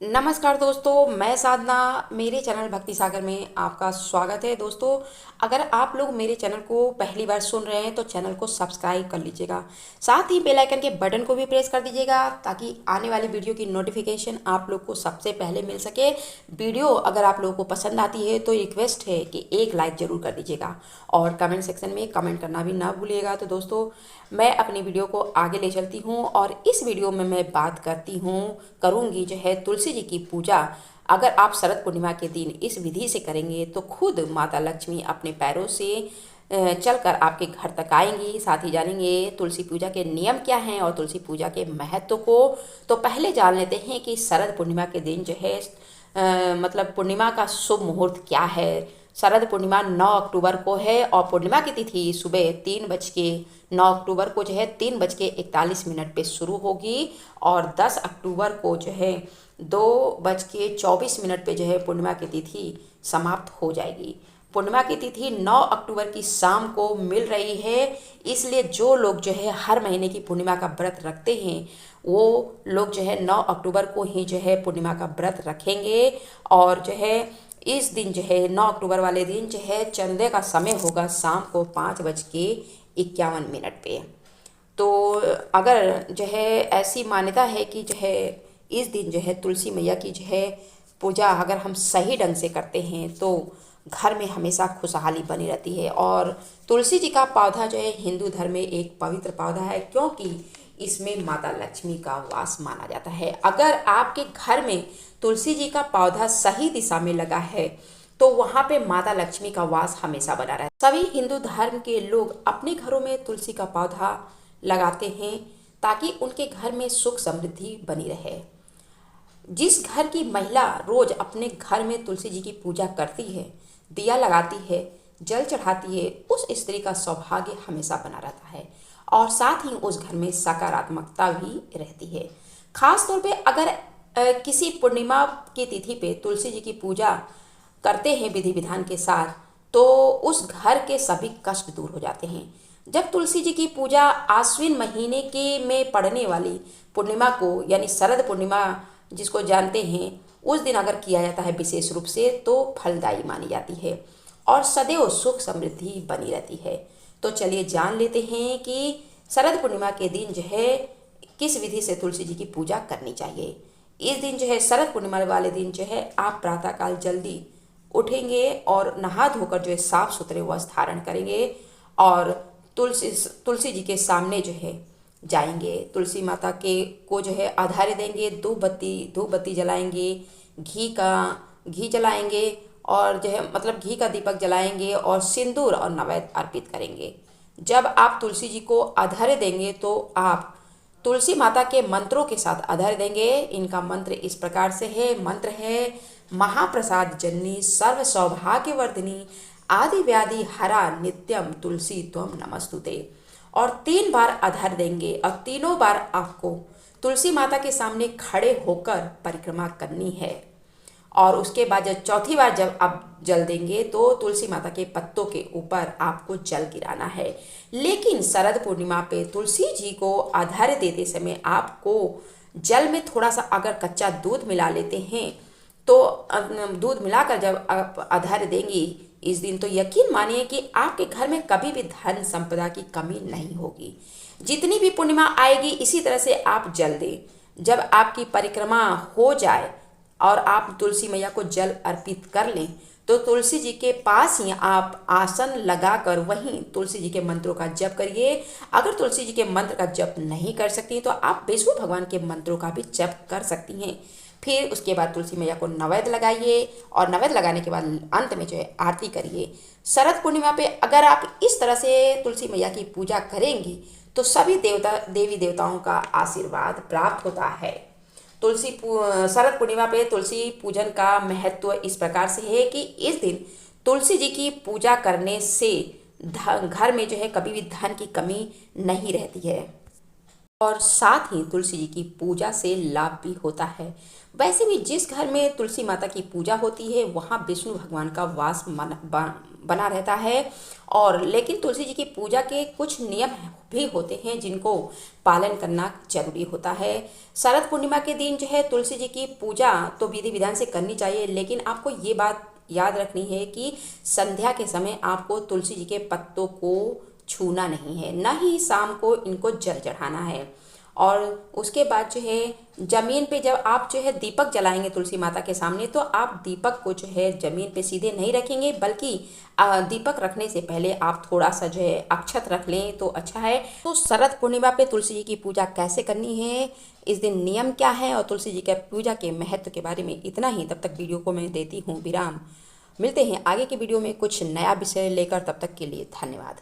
नमस्कार दोस्तों, मैं साधना। मेरे चैनल भक्ति सागर में आपका स्वागत है। दोस्तों, अगर आप लोग मेरे चैनल को पहली बार सुन रहे हैं तो चैनल को सब्सक्राइब कर लीजिएगा। साथ ही बेल आइकन के बटन को भी प्रेस कर दीजिएगा ताकि आने वाली वीडियो की नोटिफिकेशन आप लोग को सबसे पहले मिल सके। वीडियो अगर आप लोगों को पसंद आती है तो रिक्वेस्ट है कि एक लाइक ज़रूर कर दीजिएगा और कमेंट सेक्शन में कमेंट करना भी ना भूलिएगा। तो दोस्तों, मैं अपनी वीडियो को आगे ले चलती हूँ और इस वीडियो में मैं बात करूँगी जो है तुलसी जी की पूजा। अगर आप शरद पूर्णिमा के दिन इस विधि से करेंगे तो खुद माता लक्ष्मी अपने पैरों से चलकर आपके घर तक आएंगी। साथ ही जानेंगे तुलसी पूजा के नियम क्या हैं और तुलसी पूजा के महत्व को। तो पहले जान लेते हैं कि शरद पूर्णिमा के दिन जो है मतलब पूर्णिमा का शुभ मुहूर्त क्या है। शरद पूर्णिमा 9 अक्टूबर को है और पूर्णिमा की तिथि सुबह 9 अक्टूबर को जो है 3:41 पे शुरू होगी और 10 अक्टूबर को जो है 2:24 पे जो है पूर्णिमा की तिथि समाप्त हो जाएगी। पूर्णिमा की तिथि 9 अक्टूबर की शाम को मिल रही है, इसलिए जो लोग जो है हर महीने की पूर्णिमा का व्रत रखते हैं वो लोग जो है 9 अक्टूबर को ही जो है पूर्णिमा का व्रत रखेंगे। और जो है इस दिन जो है 9 अक्टूबर वाले दिन जो है चंद्र का समय होगा शाम को 5:51 पे। तो अगर जो है ऐसी मान्यता है कि जो है इस दिन जो है तुलसी मैया की जो है पूजा अगर हम सही ढंग से करते हैं तो घर में हमेशा खुशहाली बनी रहती है। और तुलसी जी का पौधा जो है हिंदू धर्म में एक पवित्र पौधा है, क्योंकि इसमें माता लक्ष्मी का वास माना जाता है। अगर आपके घर में तुलसी जी का पौधा सही दिशा में लगा है तो वहाँ पे माता लक्ष्मी का वास हमेशा बना रहता है। सभी हिंदू धर्म के लोग अपने घरों में तुलसी का पौधा लगाते हैं ताकि उनके घर में सुख समृद्धि बनी रहे। जिस घर की महिला रोज अपने घर में तुलसी जी की पूजा करती है, दिया लगाती है, जल चढ़ाती है, उस स्त्री का सौभाग्य हमेशा बना रहता है और साथ ही उस घर में सकारात्मकता भी रहती है। खास तौर पे अगर किसी पूर्णिमा की तिथि पे तुलसी जी की पूजा करते हैं विधि विधान के साथ तो उस घर के सभी कष्ट दूर हो जाते हैं। जब तुलसी जी की पूजा आश्विन महीने के में पड़ने वाली पूर्णिमा को यानी शरद पूर्णिमा जिसको जानते हैं उस दिन अगर किया जाता है विशेष रूप से तो फलदायी मानी जाती है और सदैव सुख समृद्धि बनी रहती है। तो चलिए जान लेते हैं कि शरद पूर्णिमा के दिन जो है किस विधि से तुलसी जी की पूजा करनी चाहिए। इस दिन जो है शरद पूर्णिमा वाले दिन जो है आप प्रातःकाल जल्दी उठेंगे और नहा धोकर जो है साफ सुथरे वस्त्र धारण करेंगे और तुलसी जी के सामने जो है जाएंगे। तुलसी माता के को जो है आधार्य देंगे, धूप बत्ती जलाएंगे, घी जलाएंगे और जो है मतलब घी का दीपक जलाएंगे और सिंदूर और नैवेद्य अर्पित करेंगे। जब आप तुलसी जी को आधार्य देंगे तो आप तुलसी माता के मंत्रों के साथ आधार देंगे। इनका मंत्र इस प्रकार से है। मंत्र है महाप्रसाद जननी सर्व सौभाग्यवर्धिनी आदि व्याधि हरा नित्यम तुलसी त्वम नमस्तुते। और 3 बार आधार देंगे और तीनों बार आपको तुलसी माता के सामने खड़े होकर परिक्रमा करनी है। और उसके बाद जब चौथी बार जब आप जल देंगे तो तुलसी माता के पत्तों के ऊपर आपको जल गिराना है। लेकिन शरद पूर्णिमा पे तुलसी जी को आधार्य देते समय आपको जल में थोड़ा सा अगर कच्चा दूध मिला लेते हैं तो दूध मिलाकर जब आप आधार्य देंगी इस दिन तो यकीन मानिए कि आपके घर में कभी भी धन संपदा की कमी नहीं होगी। जितनी भी पूर्णिमा आएगी इसी तरह से आप जल दें। जब आपकी परिक्रमा हो जाए और आप तुलसी मैया को जल अर्पित कर लें तो तुलसी जी के पास ही आप आसन लगाकर वहीं तुलसी जी के मंत्रों का जप करिए। अगर तुलसी जी के मंत्र का जप नहीं कर सकती तो आप विष्णु भगवान के मंत्रों का भी जप कर सकती हैं। फिर उसके बाद तुलसी मैया को नैवेद्य लगाइए और नैवेद्य लगाने के बाद अंत में जो है आरती करिए। शरद पूर्णिमा पे अगर आप इस तरह से तुलसी मैया की पूजा करेंगी तो सभी देवी देवताओं का आशीर्वाद प्राप्त होता है। शरद पूर्णिमा पे तुलसी पूजन का महत्व इस प्रकार से है कि इस दिन तुलसी जी की पूजा करने से घर में जो है कभी भी धन की कमी नहीं रहती है। और साथ ही तुलसी जी की पूजा से लाभ भी होता है। वैसे भी जिस घर में तुलसी माता की पूजा होती है वहाँ विष्णु भगवान का वास बना रहता है। और लेकिन तुलसी जी की पूजा के कुछ नियम भी होते हैं जिनको पालन करना जरूरी होता है। शरद पूर्णिमा के दिन जो है तुलसी जी की पूजा तो विधि विधान से करनी चाहिए, लेकिन आपको ये बात याद रखनी है कि संध्या के समय आपको तुलसी जी के पत्तों को छूना नहीं है, न ही शाम को इनको जल चढ़ाना है। और उसके बाद जो है जमीन पे जब आप जो है दीपक जलाएंगे तुलसी माता के सामने, तो आप दीपक को जो है जमीन पे सीधे नहीं रखेंगे, बल्कि दीपक रखने से पहले आप थोड़ा सा जो है अक्षत रख लें तो अच्छा है। तो शरद पूर्णिमा पे तुलसी जी की पूजा कैसे करनी है, इस दिन नियम क्या है और तुलसी जी के पूजा के महत्व के बारे में इतना ही। तब तक वीडियो को मैं देती हूँ विराम। मिलते हैं आगे की वीडियो में कुछ नया विषय लेकर, तब तक के लिए धन्यवाद।